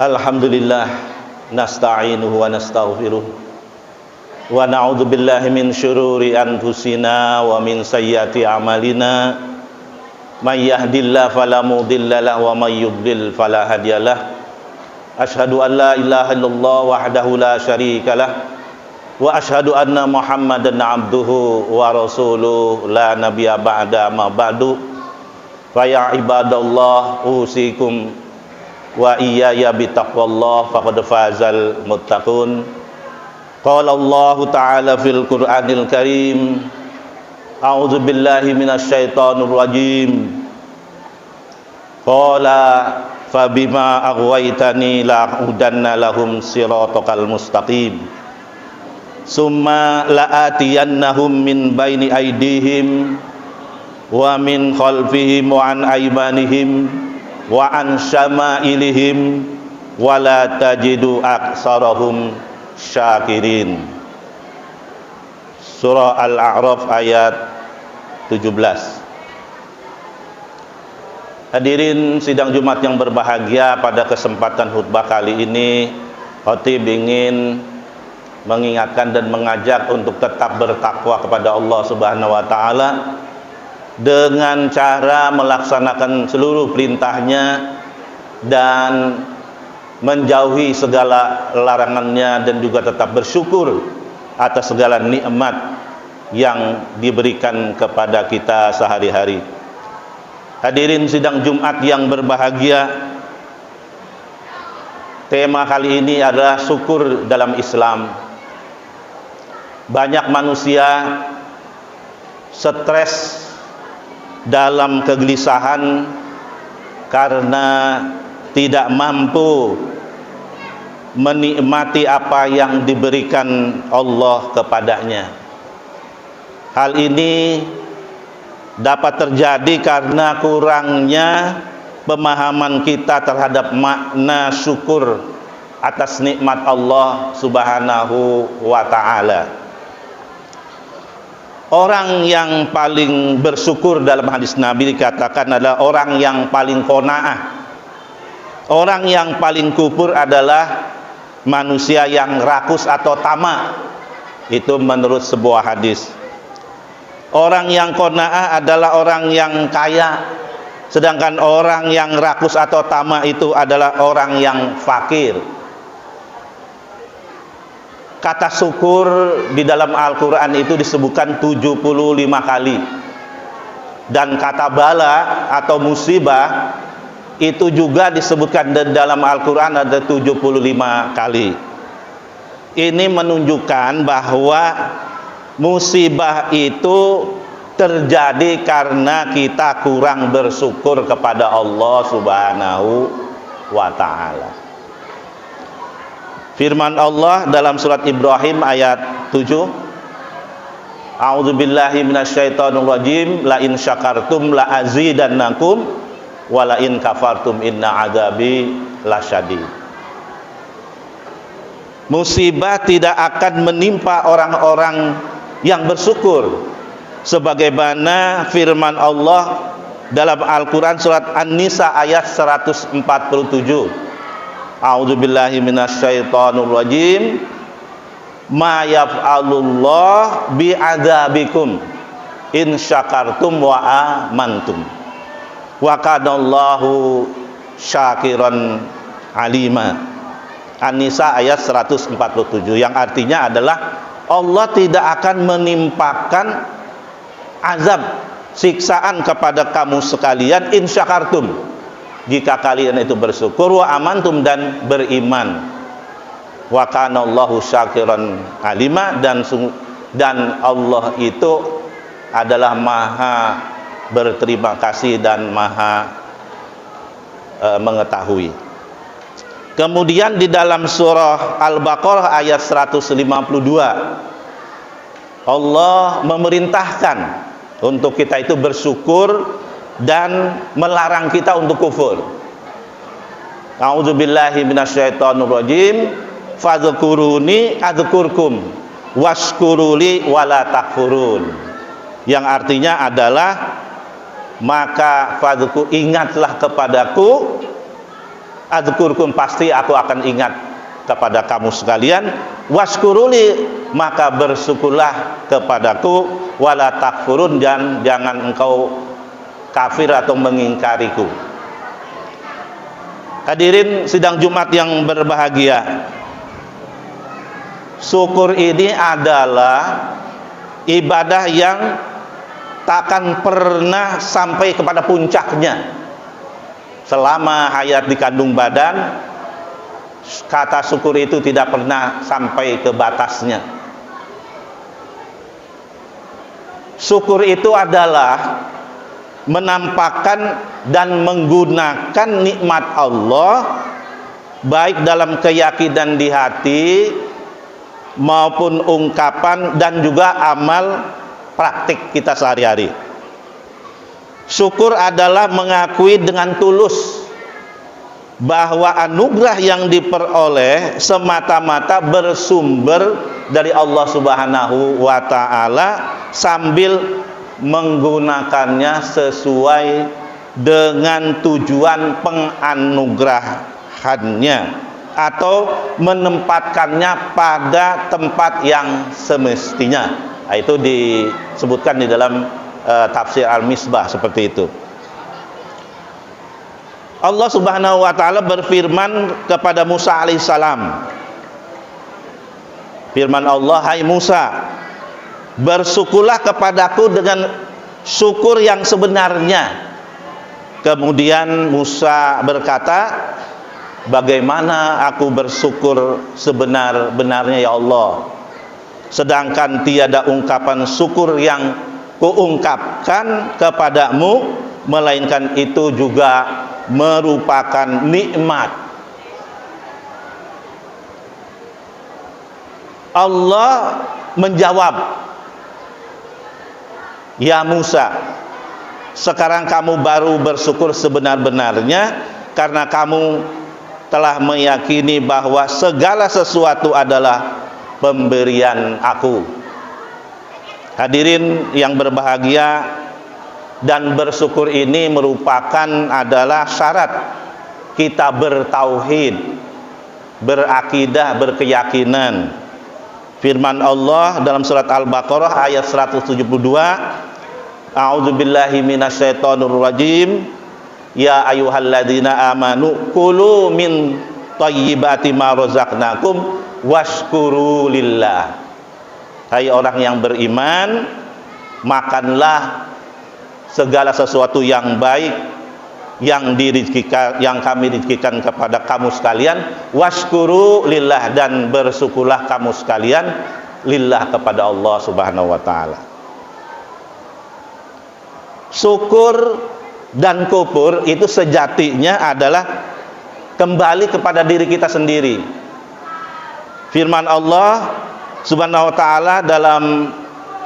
Alhamdulillah nasta'inuhu wa nastaghfiruh wa na'udzu billahi min syururi anfusina wa min sayyiati a'malina may yahdihillahu fala mudilla lahu wa may yudlil fala hadiyalah. Asyhadu an la ilaha illallah wahdahu la syarika lah wa asyhadu anna Muhammadan abduhu wa rasuluh la nabiyya ba'da ma ba'du. Fa ya ibadallah usikum wa iyaya bitaqwallah faqad fazal muttaqun. Qala Allah ta'ala fil Qur'anil Karim, a'udzu billahi minasyaitonir rajim. Qala fabima aghwaytani la'udanna lahum siratal mustaqim. Summa la'atiyannahum min baini aydihim wa min khalfihim wa an aymanihim wa an syama'ilihim wa la tajidu aktsarahum syakirin. Surah Al-A'raf ayat 17. Hadirin sidang Jumat yang berbahagia, pada kesempatan khutbah kali ini khatib ingin mengingatkan dan mengajak untuk tetap bertakwa kepada Allah Subhanahu wa taala dengan cara melaksanakan seluruh perintahnya dan menjauhi segala larangannya, dan juga tetap bersyukur atas segala nikmat yang diberikan kepada kita sehari-hari. Hadirin sidang Jumat yang berbahagia, tema kali ini adalah syukur dalam Islam. Banyak manusia stres dalam kegelisahan karena tidak mampu menikmati apa yang diberikan Allah kepadanya. Hal ini dapat terjadi karena kurangnya pemahaman kita terhadap makna syukur atas nikmat Allah Subhanahu wa ta'ala. Orang yang paling bersyukur dalam hadis Nabi dikatakan adalah orang yang paling qanaah. Orang yang paling kufur adalah manusia yang rakus atau tamak. Itu menurut sebuah hadis. Orang yang qanaah adalah orang yang kaya, sedangkan orang yang rakus atau tamak itu adalah orang yang fakir. Kata syukur di dalam Al-Quran itu disebutkan 75 kali. Dan kata bala atau musibah itu juga disebutkan di dalam Al-Quran ada 75 kali. Ini menunjukkan bahwa musibah itu terjadi karena kita kurang bersyukur kepada Allah Subhanahu wa ta'ala. Firman Allah dalam surat Ibrahim ayat 7, a'udzu billahi minasyaitonir rajim, la in syakartum la azidannakum wa la in kafartum inna adzabi lasyadid. Musibah tidak akan menimpa orang-orang yang bersyukur, sebagaimana firman Allah dalam Al-Quran surat An-Nisa ayat 147. A'udzu billahi minasyaitonir rajim, ma yaf'alullah bi'adzabikum in syakartum wa amantum wa kanallahu syakiran alima. An-Nisa ayat 147, yang artinya adalah Allah tidak akan menimpakan azab, siksaan kepada kamu sekalian in syakartum, jika kalian itu bersyukur, wa amantum, dan beriman, wa kanallahu syakiran alima, dan Allah itu adalah maha berterima kasih dan maha mengetahui. Kemudian di dalam surah Al-Baqarah ayat 152, Allah memerintahkan untuk kita itu bersyukur dan melarang kita untuk kufur. A'udzubillahi minasyaitonir rajim, fadhkuruni adzkurkum washkuruli wala takfurun. Yang artinya adalah maka fadhkur, ingatlah kepadaku adzkurkum, pasti aku akan ingat kepada kamu sekalian. Washkuruli, maka bersyukurlah kepadaku. Wala takfurun, dan jangan engkau kafir atau mengingkariku. Hadirin sidang Jumat yang berbahagia, syukur ini adalah ibadah yang takkan pernah sampai kepada puncaknya. Selama hayat di kandung badan, kata syukur itu tidak pernah sampai ke batasnya. Syukur itu adalah menampakkan dan menggunakan nikmat Allah, baik dalam keyakinan di hati maupun ungkapan dan juga amal praktik kita sehari-hari. Syukur adalah mengakui dengan tulus bahwa anugerah yang diperoleh semata-mata bersumber dari Allah Subhanahu wa ta'ala, sambil menggunakannya sesuai dengan tujuan penganugerahannya atau menempatkannya pada tempat yang semestinya. Itu disebutkan di dalam tafsir Al-Misbah seperti itu. Allah Subhanahu wa ta'ala berfirman kepada Musa alaihissalam. Firman Allah, hai Musa, bersyukurlah kepadaku dengan syukur yang sebenarnya. Kemudian Musa berkata, bagaimana aku bersyukur sebenar-benarnya ya Allah, sedangkan tiada ungkapan syukur yang kuungkapkan kepadamu, melainkan itu juga merupakan nikmat. Allah menjawab, ya Musa, sekarang kamu baru bersyukur sebenar-benarnya karena kamu telah meyakini bahwa segala sesuatu adalah pemberian aku. Hadirin yang berbahagia, dan bersyukur ini merupakan adalah syarat kita bertauhid, berakidah, berkeyakinan. Firman Allah dalam surat Al-Baqarah ayat 172, A'udzubillahi minasyaitonirrajim, ya ayyuhalladzina amanu kulu min thayyibati ma razaqnakum washkuru lillah. Hai orang yang beriman, makanlah segala sesuatu yang baik yang kami rizkikan kepada kamu sekalian, washkuru lillah, dan bersyukurlah kamu sekalian lillah, kepada Allah Subhanahu wa ta'ala. Syukur dan kufur itu sejatinya adalah kembali kepada diri kita sendiri. Firman Allah Subhanahu wa ta'ala dalam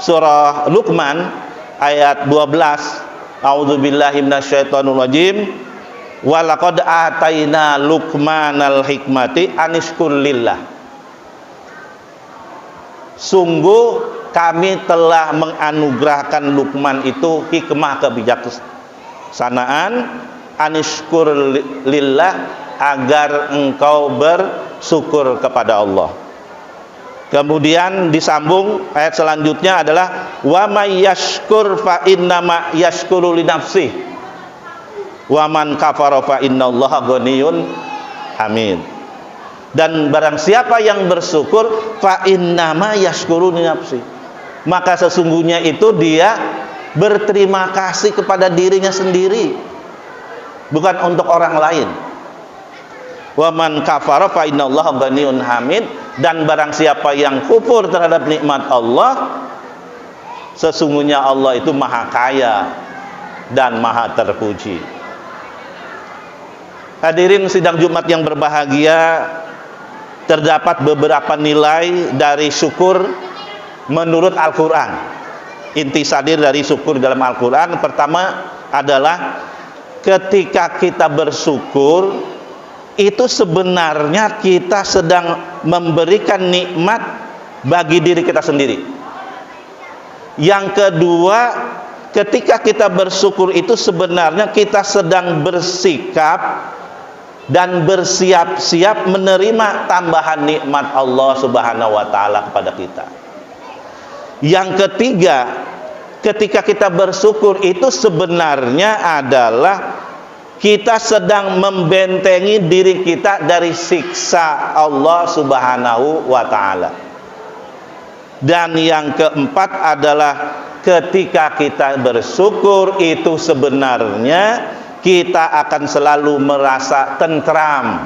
surah Luqman ayat 12, A'udzubillahi minasyaitonirrajim, walaqad ataina Luqmanal hikmati anishkur lillah. Sungguh kami telah menganugerahkan Luqman itu hikmah kebijaksanaan, anishkur lillah, agar engkau bersyukur kepada Allah. Kemudian disambung ayat selanjutnya adalah wa may yashkur fa innama yashkuru li nafsihi wa man kafara fa innallaha ghaniyyun hamid. Dan barang siapa yang bersyukur, fa innama yashkuru li nafsihi, maka sesungguhnya itu dia berterima kasih kepada dirinya sendiri, bukan untuk orang lain. Wa man kafara fa innallaha ghaniyyun hamid, dan barang siapa yang kufur terhadap nikmat Allah, sesungguhnya Allah itu maha kaya dan maha terpuji. Hadirin sidang Jumat yang berbahagia, terdapat beberapa nilai dari syukur menurut Al-Quran. Intisari dari syukur dalam Al-Quran, pertama adalah ketika kita bersyukur, itu sebenarnya kita sedang memberikan nikmat bagi diri kita sendiri. Yang kedua, ketika kita bersyukur itu sebenarnya kita sedang bersikap dan bersiap-siap menerima tambahan nikmat Allah Subhanahu wa taala kepada kita. Yang ketiga, ketika kita bersyukur itu sebenarnya adalah kita sedang membentengi diri kita dari siksa Allah Subhanahu wa taala. Dan yang keempat adalah ketika kita bersyukur itu sebenarnya kita akan selalu merasa tentram,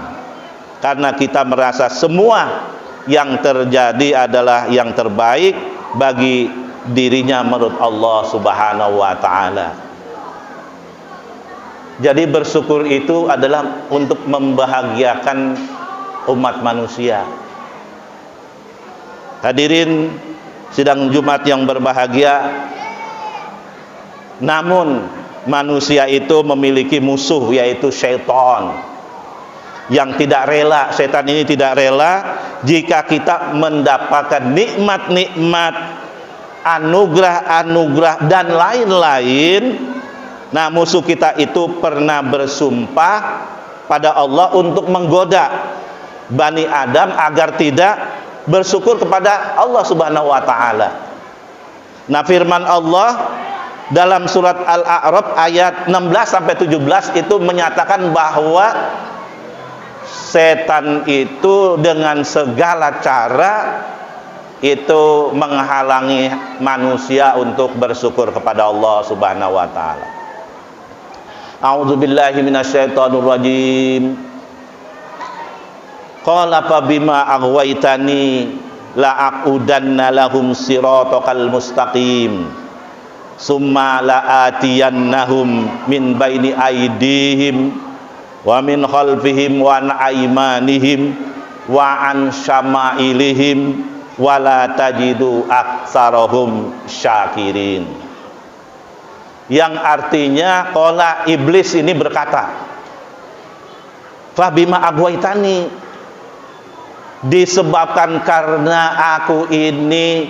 karena kita merasa semua yang terjadi adalah yang terbaik bagi dirinya menurut Allah Subhanahu wa taala. Jadi bersyukur itu adalah untuk membahagiakan umat manusia. Hadirin sidang Jumat yang berbahagia, namun manusia itu memiliki musuh, yaitu syaitan, yang tidak rela. Setan ini tidak rela jika kita mendapatkan nikmat-nikmat, anugerah-anugerah dan lain-lain. Nah, musuh kita itu pernah bersumpah pada Allah untuk menggoda Bani Adam agar tidak bersyukur kepada Allah Subhanahu wa taala. Nah, firman Allah dalam surat Al-A'raf ayat 16 sampai 17 itu menyatakan bahwa setan itu dengan segala cara itu menghalangi manusia untuk bersyukur kepada Allah Subhanahu wa taala. A'udzubillahi minasyaitonir rajim. Qala fa bima aghwaytani la aqudanna lahum siratal mustaqim summa la atiyannahum min baini aydihim wa min khalfihim wa an aymanihim wa an syama'ilihim wa la tajidu aktsarahum syakirin. Yang artinya qala, iblis ini berkata, fa bima aghwaytani, disebabkan karena aku ini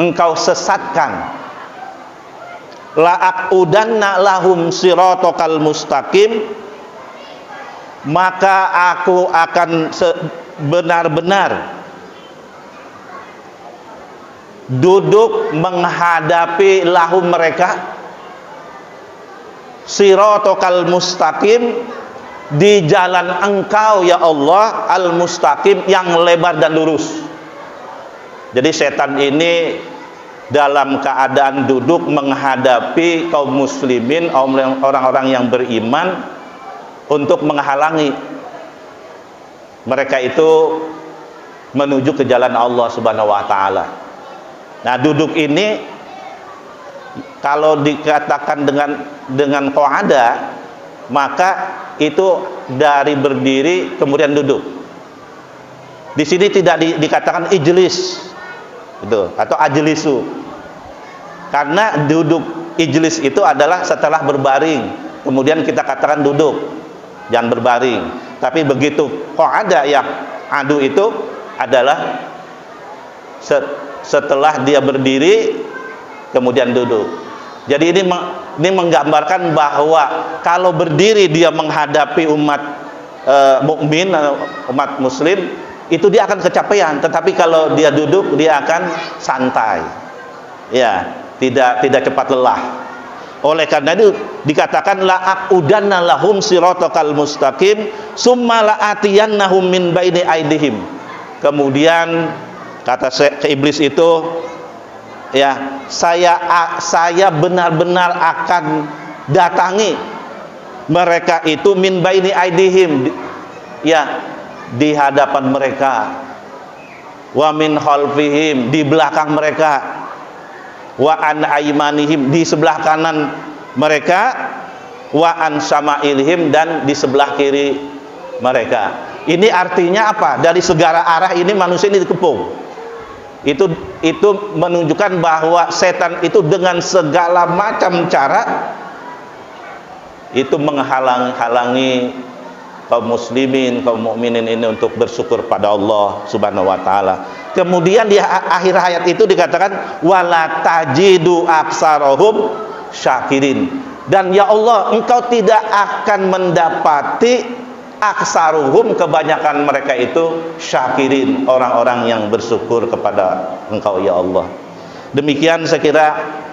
engkau sesatkan, la aqudanna lahum siratal mustaqim, maka aku akan benar-benar duduk menghadapi lahum mereka siratal mustaqim, di jalan engkau ya Allah al-mustaqim, yang lebar dan lurus. Jadi setan ini dalam keadaan duduk menghadapi kaum muslimin, orang-orang yang beriman, untuk menghalangi mereka itu menuju ke jalan Allah Subhanahu wa taala. Nah, duduk ini kalau dikatakan dengan qa'ada, maka itu dari berdiri kemudian duduk. Di sini tidak dikatakan ijlis itu atau ajlisu, karena duduk ijlis itu adalah setelah berbaring, kemudian kita katakan duduk, jangan berbaring. Tapi begitu qa'ada yang adu itu adalah setelah dia berdiri kemudian duduk. Jadi ini menggambarkan bahwa kalau berdiri dia menghadapi umat mukmin, umat muslim, itu dia akan kecapean. Tetapi kalau dia duduk dia akan santai, ya, tidak cepat lelah. Oleh karena itu dikatakan la aqudanna lahum siratal mustaqim summa la atiyannahum min baini aydihim. Kemudian kata iblis itu, ya, saya benar-benar akan datangi mereka itu min baini aydihim, ya, di hadapan mereka, wa min khalfihim, di belakang mereka, wa an aymanihim, di sebelah kanan mereka, wa an syama'ilihim, dan di sebelah kiri mereka. Ini artinya apa? Dari segala arah ini manusia ini dikepung. Itu menunjukkan bahwa setan itu dengan segala macam cara itu menghalangi kaum muslimin, kaum mukminin ini untuk bersyukur pada Allah Subhanahu wa taala. Kemudian di akhir ayat itu dikatakan wala tajidu aktsarahum syakirin, Dan ya Allah, Engkau tidak akan mendapati aksaruhum, kebanyakan mereka itu syakirin, orang-orang yang bersyukur kepada Engkau ya Allah. Demikian saya kira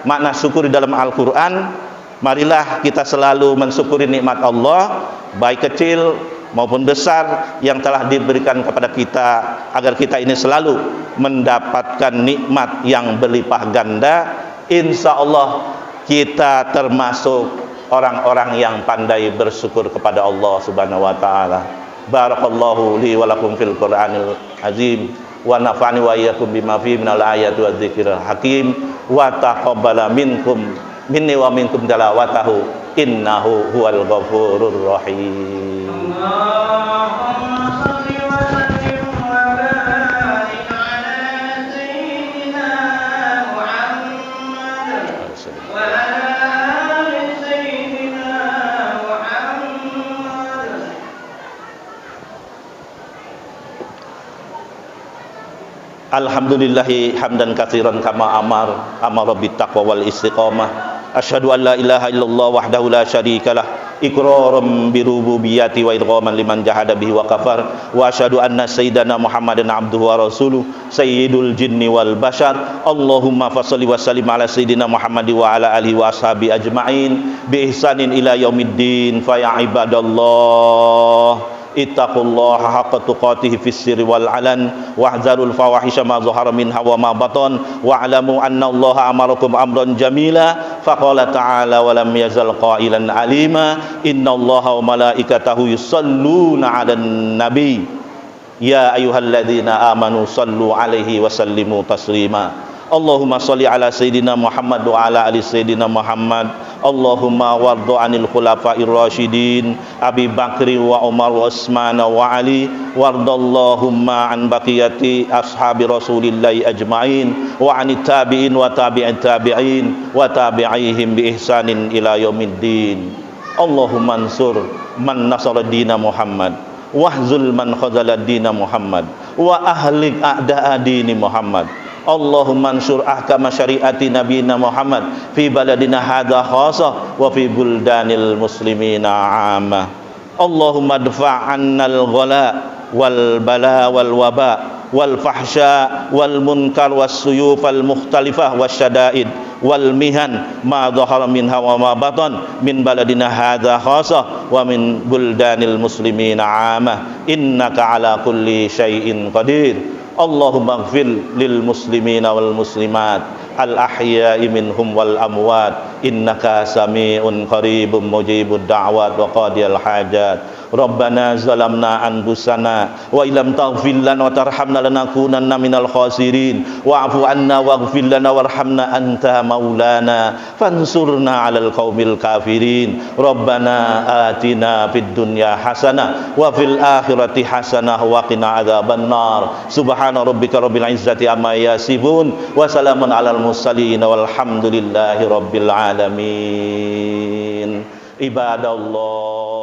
makna syukur di dalam Al-Quran. Marilah kita selalu mensyukuri nikmat Allah, baik kecil maupun besar, yang telah diberikan kepada kita, agar kita ini selalu mendapatkan nikmat yang berlimpah ganda. Insya Allah kita termasuk orang-orang yang pandai bersyukur kepada Allah Subhanahu wa taala. Barakallahu li wa lakum fil Qur'anil azim, wa nafa'ani wa iyyakum bima fihi minal ayati wadz dzikril hakim, wa taqabbala minni wa minkum tilawatahu innahu huwal ghafurur rahim. Allahumma shalli wa sallim wa barik ala sayyidina Muhammad wa ala ali sayyidina Muhammad. Alhamdulillahi hamdan katsiran kama amara bittaqwa wal istiqamah. Asyhadu an la ilaha illallah wahdahu la syarikalah iqraran bi rububiyyati wa idghaman liman jahada bihi wa kafar, wa asyhadu anna sayyidana Muhammadan abduhu wa rasuluh sayyidul jinni wal bashar. Allahumma fashalli wa sallim ala sayyidina Muhammad wa ala alihi wa ashabi ajma'in bi ihsanin ila yaumiddin. Fa ya ibadallah, ittaqullaha haqqa tuqatih fis sirri wal alan, wahdzarul fawahisha ma zahara minha wa ma batan, wa'lamu anna Allaha amarakum amran jamila. Faqala ta'ala wa lam yazal qailan alima, innallaha wa malaikatahu yusalluna 'alan nabi ya ayyuhalladzina amanu sallu 'alaihi wa sallimu taslima. Allahumma sholli ala sayyidina Muhammad wa ala ali sayyidina Muhammad. Allahumma wardu anil khulafa'ir rasyidin Abi Bakri wa Umar wa Utsman wa Ali, wardallahumma an baqiyati ashabi Rasulillahi ajma'in, wa anit tabi'in wa tabi'it tabi'in wa tabi'ihim bi ihsanin ila yaumiddin. Allahumma ansur man nasara dina Muhammad, wahzul man khazala dina Muhammad, wa ahlik a'da'a dini Muhammad. Allahumma ansur ahkama syariati nabiyina Muhammad fi baladina hadza khassa wa fi buldanil muslimina 'amma. Allahumma dfa' 'annal ghala wal bala wal waba wal fahsya wal munkar was suyuf al mukhtalifah wasyada'id wal mihan ma dhahara minha wa ma batan min baladina hadza khassa wa min buldanil muslimina 'amma. Innaka 'ala kulli syai'in qadir. Allahumma ighfir lil muslimina wal muslimat al ahya'i minhum wal amwat, innaka sami'un qaribun mujibud da'wat wa qadiyal hajat. Rabbana zalamna anfusana wa illam taghfir lana wa tarhamna lanakunanna minal khasirin, wa'fu anna waghfir lana warhamna anta maulana fansurna 'alal qaumil kafirin. Rabbana atina fid dunya hasanah wa fil akhirati hasanah wa qina adzaban nar. Subhana rabbika rabbil izzati amma yasifun wa salamun 'alal mursalin walhamdulillahi rabbil alamin. Ibadallah,